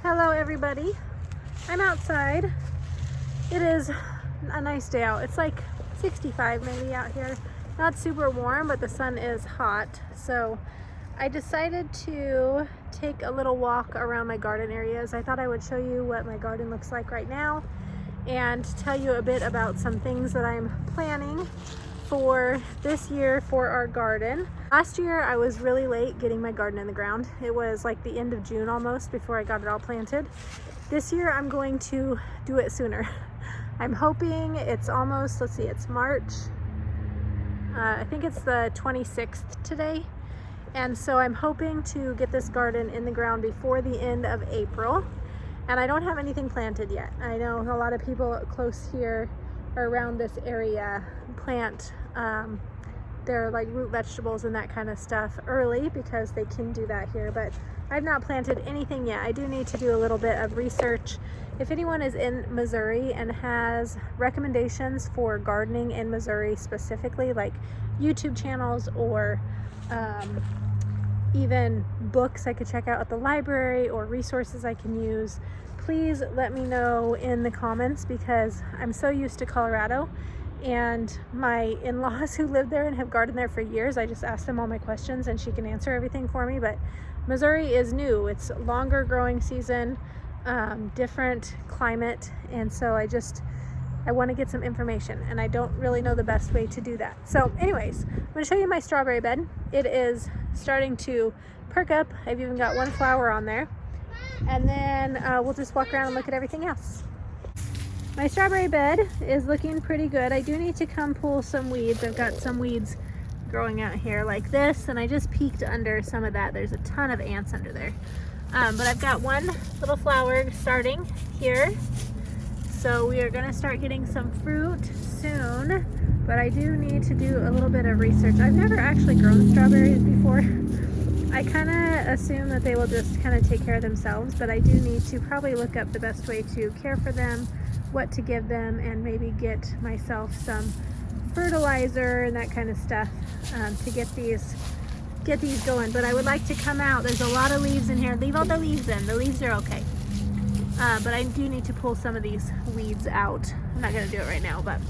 Hello everybody. I'm outside. It is a nice day out. It's like 65 maybe out here. Not super warm, but the sun is hot. So I decided to take a little walk around my garden areas. I thought I would show you what my garden looks like right now and tell you a bit about some things that I'm planning for this year for our garden. Last year I was really late getting my garden in the ground. It was like the end of June almost before I got it all planted. This year I'm going to do it sooner. I'm hoping it's almost, let's see, it's March. I think it's the 26th today. And so I'm hoping to get this garden in the ground before the end of April. And I don't have anything planted yet. I know a lot of people close here or around this area plant their like root vegetables and that kind of stuff early because they can do that here, but I've not planted anything yet. I do need to do a little bit of research. If anyone is in Missouri and has recommendations for gardening in Missouri specifically, like YouTube channels or even books I could check out at the library or resources I can use, please let me know in the comments, because I'm so used to Colorado and my in-laws who live there and have gardened there for years, I just asked them all my questions and she can answer everything for me. But Missouri is new. It's longer growing season, different climate, and so I want to get some information and I don't really know the best way to do that. So anyways, I'm going to show you my strawberry bed. It is starting to perk up. I've even got one flower on there, and then we'll just walk around and look at everything else. My strawberry bed is looking pretty good. I do need to come pull some weeds. I've got some weeds growing out here like this, and I just peeked under some of that. There's a ton of ants under there. But I've got one little flower starting here. So we are gonna start getting some fruit soon, but I do need to do a little bit of research. I've never actually grown strawberries before. I kind of assume that they will just kind of take care of themselves, but I do need to probably look up the best way to care for them, what to give them, and maybe get myself some fertilizer and that kind of stuff to get these going. But I would like to come out. There's a lot of leaves in here. Leave all the leaves in. The leaves are okay. But I do need to pull some of these weeds out. I'm not going to do it right now, but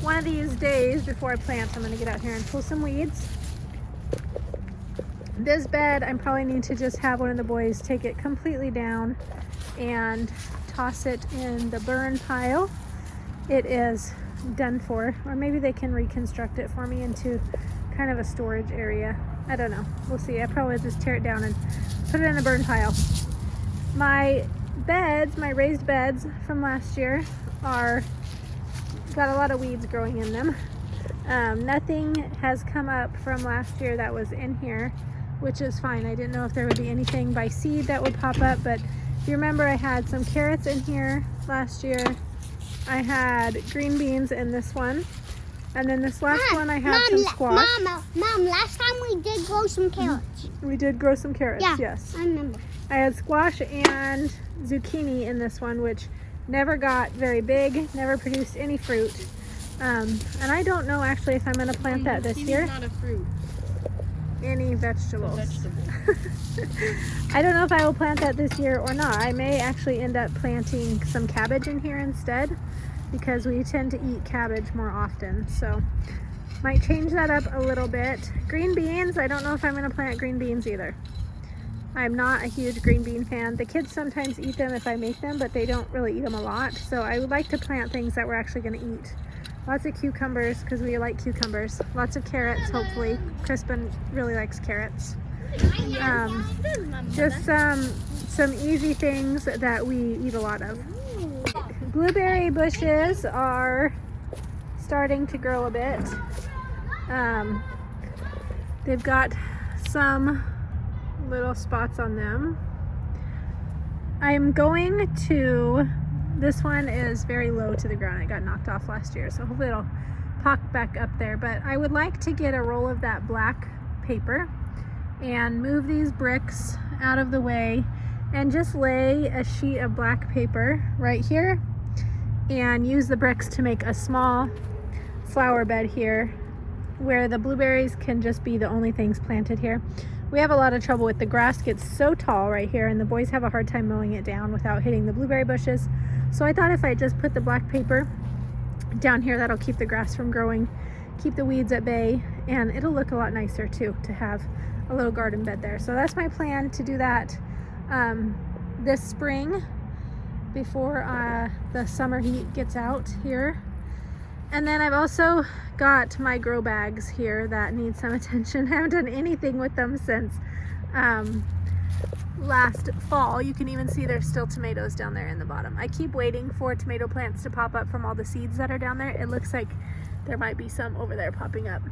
one of these days before I plant, I'm going to get out here and pull some weeds. This bed, I probably need to just have one of the boys take it completely down and toss it in the burn pile. It is done for, or maybe they can reconstruct it for me into kind of a storage area. I don't know. We'll see. I probably just tear it down and put it in a burn pile. My beds, my raised beds from last year got a lot of weeds growing in them. Nothing has come up from last year that was in here, which is fine. I didn't know if there would be anything by seed that would pop up, but if you remember, I had some carrots in here last year. I had green beans in this one, and then this last one I had some squash. Mom, last time we did grow some carrots. We did grow some carrots, yeah, yes. I remember. I had squash and zucchini in this one, which never got very big, never produced any fruit. And I don't know actually if I'm going to plant that this year. Not a fruit. Any vegetables. Vegetable. I don't know if I will plant that this year or not. I may actually end up planting some cabbage in here instead, because we tend to eat cabbage more often. So might change that up a little bit. Green beans, I don't know if I'm going to plant green beans either. I'm not a huge green bean fan. The kids sometimes eat them if I make them, but they don't really eat them a lot. So I would like to plant things that we're actually going to eat. Lots of cucumbers, because we like cucumbers. Lots of carrots, hopefully. Crispin really likes carrots. Just some easy things that we eat a lot of. Blueberry bushes are starting to grow a bit. They've got some little spots on them. I'm going to, this one is very low to the ground. It got knocked off last year, so hopefully it'll pop back up there. But I would like to get a roll of that black paper and move these bricks out of the way and just lay a sheet of black paper right here and use the bricks to make a small flower bed here where the blueberries can just be the only things planted here. We have a lot of trouble with the grass gets so tall right here, and the boys have a hard time mowing it down without hitting the blueberry bushes. So I thought if I just put the black paper down here, that'll keep the grass from growing, keep the weeds at bay, and it'll look a lot nicer too to have a little garden bed there. So that's my plan, to do that this spring before the summer heat gets out here. And then I've also got my grow bags here that need some attention. I haven't done anything with them since last fall. You can even see there's still tomatoes down there in the bottom. I keep waiting for tomato plants to pop up from all the seeds that are down there. It looks like there might be some over there popping up,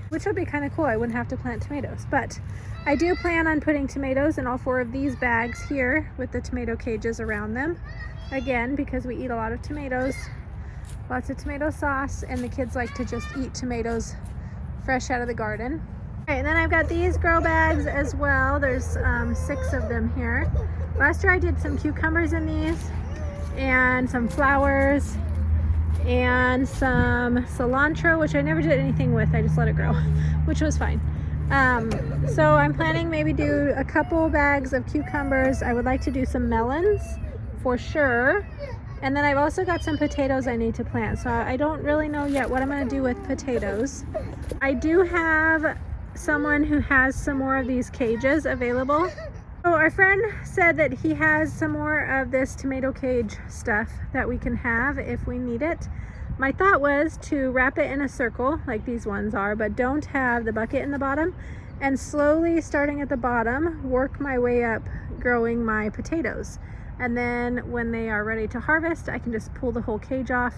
which would be kind of cool. I wouldn't have to plant tomatoes, but I do plan on putting tomatoes in all 4 of these bags here with the tomato cages around them. Again, because we eat a lot of tomatoes, lots of tomato sauce, and the kids like to just eat tomatoes fresh out of the garden. All right, and then I've got these grow bags as well. There's 6 of them here. Last year I did some cucumbers in these, and some flowers, and some cilantro, which I never did anything with. I just let it grow, which was fine. So I'm planning maybe do a couple bags of cucumbers. I would like to do some melons for sure. And then I've also got some potatoes I need to plant. So I don't really know yet what I'm going to do with potatoes. I do have someone who has some more of these cages available. So our friend said that he has some more of this tomato cage stuff that we can have if we need it. My thought was to wrap it in a circle like these ones are, but don't have the bucket in the bottom, and slowly, starting at the bottom, work my way up growing my potatoes. And then when they are ready to harvest, I can just pull the whole cage off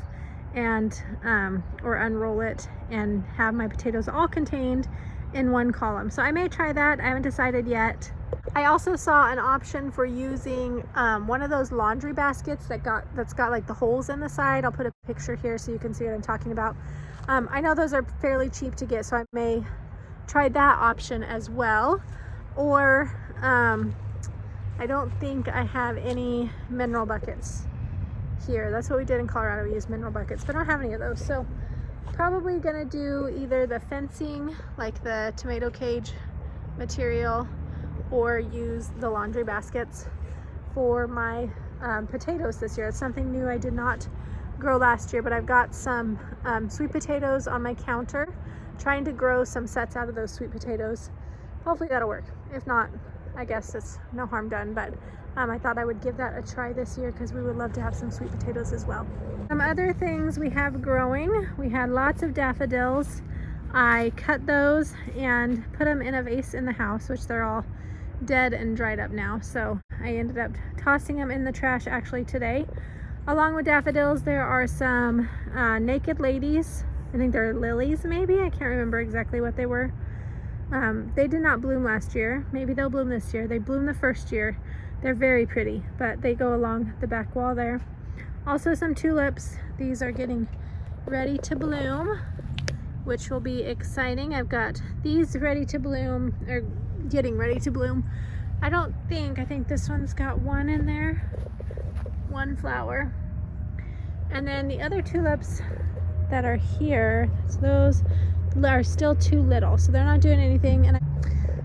and or unroll it and have my potatoes all contained in one column. So I may try that. I haven't decided yet. I also saw an option for using one of those laundry baskets that's got like the holes in the side. I'll put a picture here so you can see what I'm talking about. I know those are fairly cheap to get, so I may try that option as well. Or I don't think I have any mineral buckets here. That's what we did in Colorado. We used mineral buckets, but I don't have any of those. So probably gonna do either the fencing, like the tomato cage material, or use the laundry baskets for my potatoes this year. It's something new I did not grow last year, but I've got some sweet potatoes on my counter, trying to grow some sets out of those sweet potatoes. Hopefully that'll work. If not, I guess it's no harm done, but I thought I would give that a try this year because we would love to have some sweet potatoes as well. Some other things we have growing. We had lots of daffodils. I cut those and put them in a vase in the house, which they're all dead and dried up now. So I ended up tossing them in the trash actually today. Along with daffodils, there are some naked ladies. I think they're lilies maybe. I can't remember exactly what they were. They did not bloom last year. Maybe they'll bloom this year. They bloomed the first year. They're very pretty, but they go along the back wall there. Also some tulips. These are getting ready to bloom, which will be exciting. I've got these ready to bloom, or getting ready to bloom. I think this one's got one in there, one flower. And then the other tulips that are here, so those are still too little, so they're not doing anything. And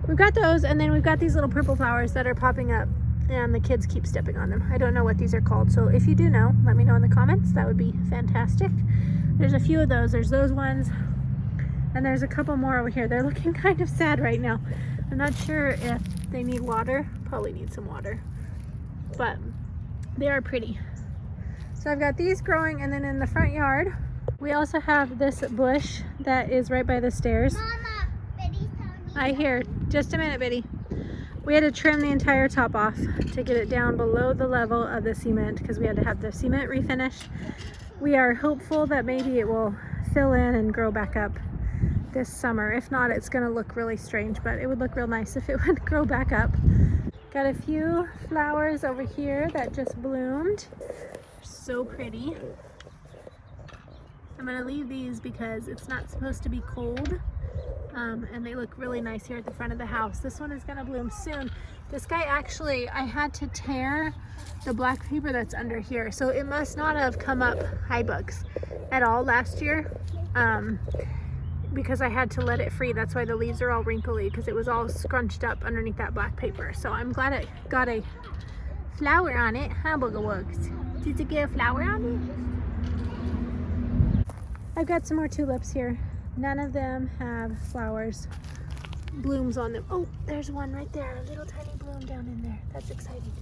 we've got those, and then we've got these little purple flowers that are popping up, and the kids keep stepping on them. I don't know what these are called, so if you do know, let me know in the comments. That would be fantastic. There's a few of those. There's those ones, and there's a couple more over here. They're looking kind of sad right now. I'm not sure if they need water. Probably need some water, but they are pretty. So I've got these growing, and then in the front yard we also have this bush that is right by the stairs. Mama, Betty's telling me. I hear. Just a minute, Biddy. We had to trim the entire top off to get it down below the level of the cement because we had to have the cement refinished. We are hopeful that maybe it will fill in and grow back up this summer. If not, it's going to look really strange, but it would look real nice if it would grow back up. Got a few flowers over here that just bloomed. So pretty. I'm going to leave these because it's not supposed to be cold. And they look really nice here at the front of the house. This one is going to bloom soon. This guy actually, I had to tear the black paper that's under here, so it must not have come up high bugs at all last year. because I had to let it free. That's why the leaves are all wrinkly, because it was all scrunched up underneath that black paper. So I'm glad it got a flower on it. Huh, Booger Works? Did it get a flower on it? I've got some more tulips here. None of them have flowers, blooms on them. Oh, there's one right there, a little tiny bloom down in there. That's exciting.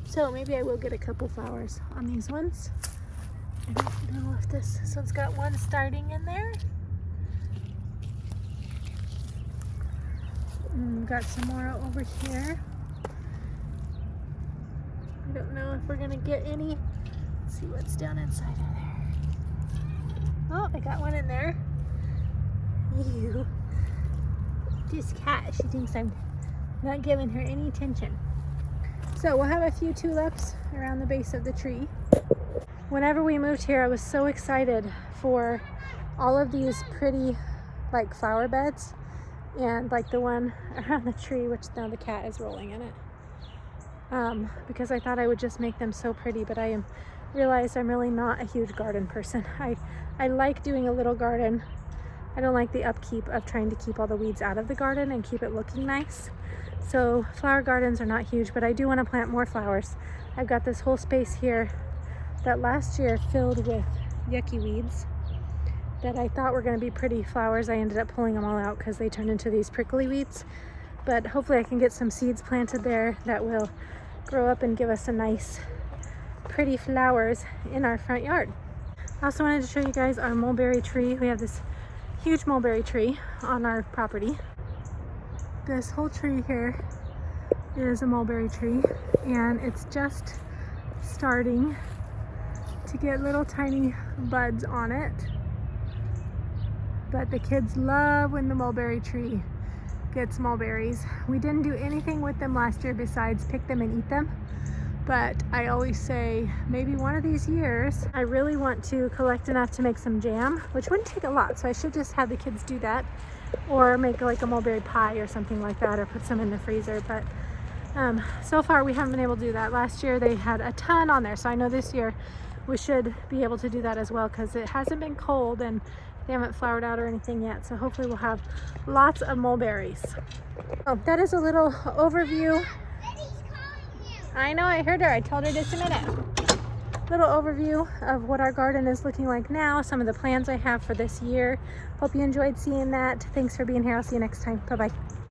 So maybe I will get a couple flowers on these ones. I don't know if this one's got one starting in there. Got some more over here. I don't know if we're gonna get any. Let's see what's down inside of there. Oh, I got one in there. Ew. This cat, she thinks I'm not giving her any attention. So we'll have a few tulips around the base of the tree. Whenever we moved here, I was so excited for all of these pretty like flower beds, and like the one around the tree, which now the cat is rolling in it, because I thought I would just make them so pretty, but I realized I'm really not a huge garden person. I like doing a little garden. I don't like the upkeep of trying to keep all the weeds out of the garden and keep it looking nice. So flower gardens are not huge, but I do want to plant more flowers. I've got this whole space here that last year filled with yucky weeds that I thought were going to be pretty flowers. I ended up pulling them all out because they turned into these prickly weeds. But hopefully I can get some seeds planted there that will grow up and give us a nice, pretty flowers in our front yard. I also wanted to show you guys our mulberry tree. We have this huge mulberry tree on our property. This whole tree here is a mulberry tree, and it's just starting to get little tiny buds on it. But the kids love when the mulberry tree gets mulberries. We didn't do anything with them last year besides pick them and eat them. But I always say maybe one of these years I really want to collect enough to make some jam, which wouldn't take a lot, so I should just have the kids do that, or make like a mulberry pie or something like that, or put some in the freezer. But so far we haven't been able to do that. Last year they had a ton on there, so I know this year we should be able to do that as well, because it hasn't been cold and they haven't flowered out or anything yet. So hopefully we'll have lots of mulberries. Oh, that is a little overview. I know, I heard her. I told her just a minute. Little overview of what our garden is looking like now, some of the plans I have for this year. Hope you enjoyed seeing that. Thanks for being here. I'll see you next time. Bye-bye.